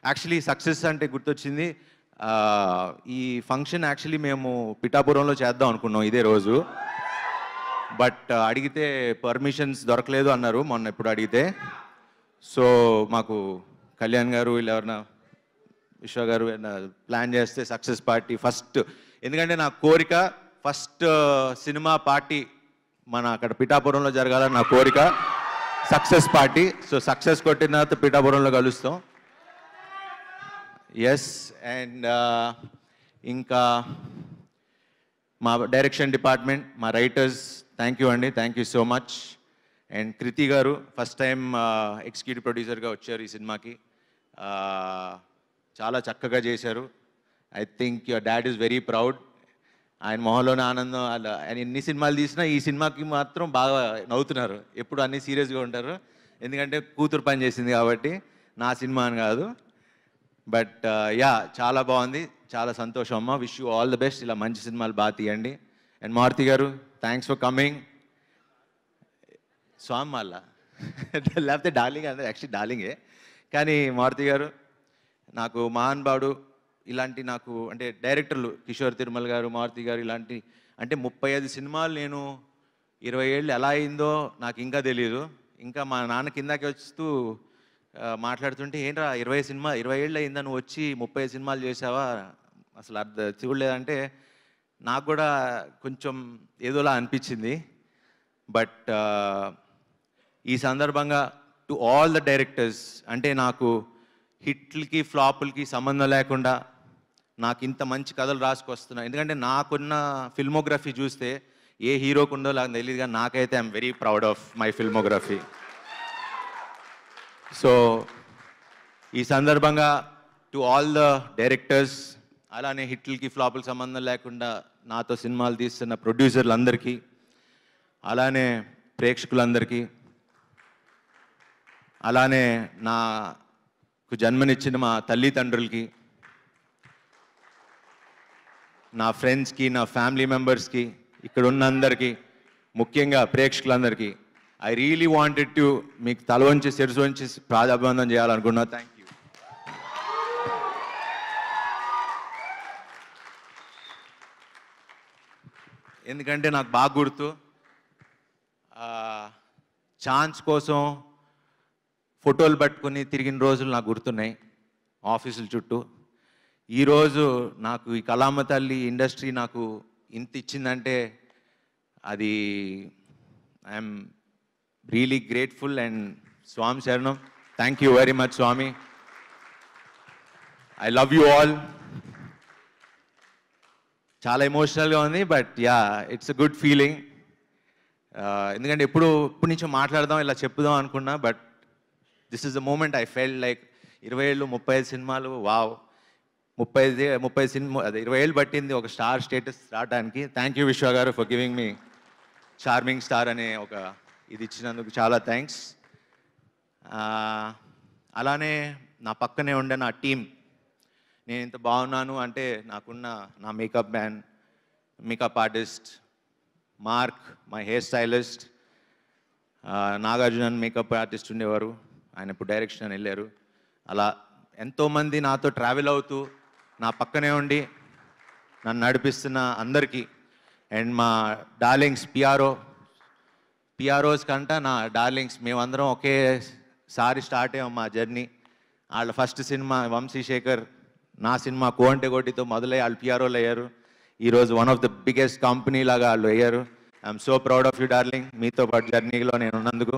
Actually success అంటే గుర్తొచ్చింది. ఈ ఫంక్షన్ యాక్చువల్లీ మేము పిఠాపురంలో చేద్దాం అనుకున్నాం ఇదే రోజు. బట్ అడిగితే పర్మిషన్స్ దొరకలేదు అన్నారు మొన్న ఎప్పుడు అడిగితే. సో మాకు కళ్యాణ్ గారు వీళ్ళు ఎవరైనా విశ్వ గారు ప్లాన్ చేస్తే సక్సెస్ పార్టీ ఫస్ట్, ఎందుకంటే నా కోరిక ఫస్ట్ సినిమా పార్టీ మన అక్కడ పిఠాపురంలో జరగాలని నా కోరిక, సక్సెస్ పార్టీ. సో సక్సెస్ కొట్టిన తర్వాత పిఠాపురంలో కలుస్తాం. ఎస్. అండ్ ఇంకా మా డైరెక్షన్ డిపార్ట్మెంట్, మా రైటర్స్, థ్యాంక్ యూ అండి, thank you so much. And Kriti గారు ఫస్ట్ టైం ఎగ్జిక్యూటివ్ ప్రొడ్యూసర్గా వచ్చారు ఈ సినిమాకి. చాలా చక్కగా చేశారు. I think your dad is very proud. ఆయన మొహంలోనే ఆనందం. ఆయన ఎన్ని సినిమాలు తీసినా ఈ సినిమాకి మాత్రం బాగా నవ్వుతున్నారు. ఎప్పుడు అన్నీ సీరియస్గా ఉంటారు, ఎందుకంటే కూతురు పని చేసింది కాబట్టి, నా సినిమా అని కాదు. బట్ యా, చాలా బాగుంది, చాలా సంతోషం అమ్మ. Wish you all the best. ఇలా మంచి సినిమాలు బాగా తీయండి. అండ్ మారుతి గారు, థ్యాంక్స్ ఫర్ కమింగ్. స్వామి మళ్ళా లేకపోతే డార్లింగ్ అంటే యాక్చువల్లీ డార్లింగే, కానీ మారుతి గారు నాకు మహానుభావుడు. ఇలాంటి నాకు అంటే డైరెక్టర్లు కిషోర్ తిరుమల గారు, మారుతి గారు, ఇలాంటి అంటే 35 సినిమాలు నేను 20 ఏళ్ళు ఎలా అయిందో నాకు ఇంకా తెలియదు. ఇంకా మా నాన్న కిందకి వస్తూ మాట్లాడుతుంటే, ఏంట్రా 20 ఏళ్ళు అయిందా నువ్వు వచ్చి 30 సినిమాలు చేసావా, అసలు చూడలేదంటే నాకు కూడా కొంచెం ఏదోలా అనిపించింది. బట్ ఈ సందర్భంగా టు ఆల్ ద డైరెక్టర్స్, అంటే నాకు హిట్లకి ఫ్లాపులకి సంబంధం లేకుండా నాకు ఇంత మంచి కథలు రాసుకొస్తున్నా. ఎందుకంటే నాకున్న ఫిల్మోగ్రఫీ చూస్తే ఏ హీరోకు ఉందో నాకు తెలియదు, కానీ నాకైతే I'm very proud of my filmography. So ఈ సందర్భంగా టు ఆల్ ద డైరెక్టర్స్, అలానే హిట్లకి ఫ్లాపులకి సంబంధం లేకుండా నాతో సినిమాలు తీస్తున్న ప్రొడ్యూసర్లందరికీ, అలానే ప్రేక్షకులందరికీ, అలానే నాకు జన్మనిచ్చిన మా తల్లిదండ్రులకి, నా ఫ్రెండ్స్కి, నా ఫ్యామిలీ మెంబర్స్కి, ఇక్కడ ఉన్న అందరికీ, ముఖ్యంగా ప్రేక్షకులందరికీ ఐ రియలీ వాంటెడ్ టు మీకు తల వంచి శిరసు వంచి ప్రాధాభివందనం చేయాలనుకున్నా. Thank you. ఎందుకంటే నాకు బాగా గుర్తు, ఛాన్స్ కోసం ఫోటోలు పట్టుకొని తిరిగిన రోజులు నాకు గుర్తున్నాయి ఆఫీసుల చుట్టూ. ఈరోజు నాకు ఈ కళామ తల్లి ఇండస్ట్రీ నాకు ఇంత ఇచ్చిందంటే అది ఐఎమ్ రియలీ గ్రేట్ఫుల్. అండ్ స్వామి శరణం, థ్యాంక్ యూ వెరీ మచ్ స్వామి. I love you all. చాలా ఎమోషనల్గా ఉంది, but yeah, it's a good feeling. ఎందుకంటే ఎప్పుడు నుంచో మాట్లాడదాం, ఇలా చెప్పుదాం అనుకున్నా, but this is the moment I felt like 20 ఏళ్ళు 35 సినిమాలు, వావ్. 30 సినిమా, అదే 20 ఏళ్ళు పట్టింది ఒక స్టార్ స్టేటస్ రావడానికి. థ్యాంక్ యూ విశ్వ గారు for giving me charming star అనే ఒక ఇది ఇచ్చినందుకు చాలా థ్యాంక్స్. అలానే నా పక్కనే ఉండే నా టీం, నేను ఇంత బాగున్నాను అంటే నాకున్న నా makeup man, makeup artist mark, my hair stylist Nagarjuna makeup artist ఉండేవారు, ఆయన ఇప్పుడు డైరెక్షన్ అని వెళ్ళారు. అలా ఎంతోమంది నాతో ట్రావెల్ అవుతూ నా పక్కనే ఉండి నన్ను నడిపిస్తున్న అందరికీ. అండ్ మా డార్లింగ్స్ పిఆర్ఓస్ కంట నా డార్లింగ్స్, మేమందరం ఒకేసారి స్టార్ట్ అయ్యాం మా జర్నీ. వాళ్ళ ఫస్ట్ సినిమా వంశీశేఖర్, నా సినిమా కోంటే కోటితో మొదలై వాళ్ళు పిఆర్ఓలు అయ్యారు. ఈరోజు one of the biggest company లాగా వాళ్ళు అయ్యారు. I'm so proud of you darling. మీతో పాటు జర్నీలో నేను ఉన్నందుకు.